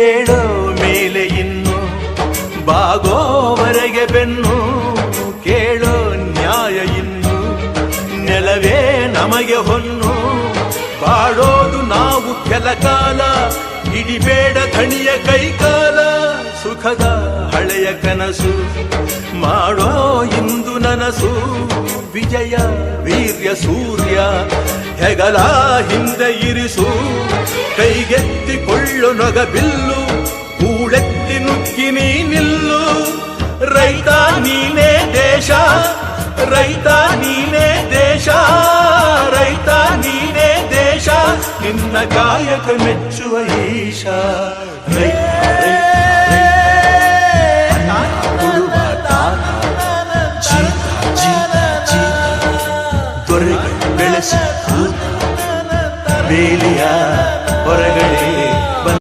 ಏಳೋ ಮೇಲೆ ಇನ್ನು ಬಾಗೋವರೆಗೆ ಬೆನ್ನು ಕೇಳೋ ನ್ಯಾಯ ಇನ್ನು ನೆಲವೇ ನಮಗೆ ಹೊನ್ನು ಬಾಳೋದು ನಾವು ಕೆಲ ಕಾಲ ಹಿಡಿಬೇಡ ಧಣಿಯ ಕೈಕಾಲ ಸುಖದ ಹಳೆಯ ಕನಸು ಮಾಡೋ ಇಂದು ನನಸು ವಿಜಯ ವೀರ್ಯ ಸೂರ್ಯ ಹೆಗಲ ಹಿಂದೆ ಇರಿಸು ಕೈಗೆತ್ತಿಕೊಳ್ಳು ನೊಗಬಿಲ್ಲು ಕೂಳೆತ್ತಿ ನುಗ್ಗಿ ನೀ ನಿಲ್ಲು ರೈತ ನೀನೇ ದೇಶ ರೈತ ನೀನೇ ದೇಶ ರೈತ ನೀನೇ ದೇಶ ನಿನ್ನ ಕಾಯಕ ಮೆಚ್ಚುವ ಈಶ ದೊರೆಗಳು ಬೆಳೆಸಿ ಬೇಲಿಯ ಹೊರಗಡೆ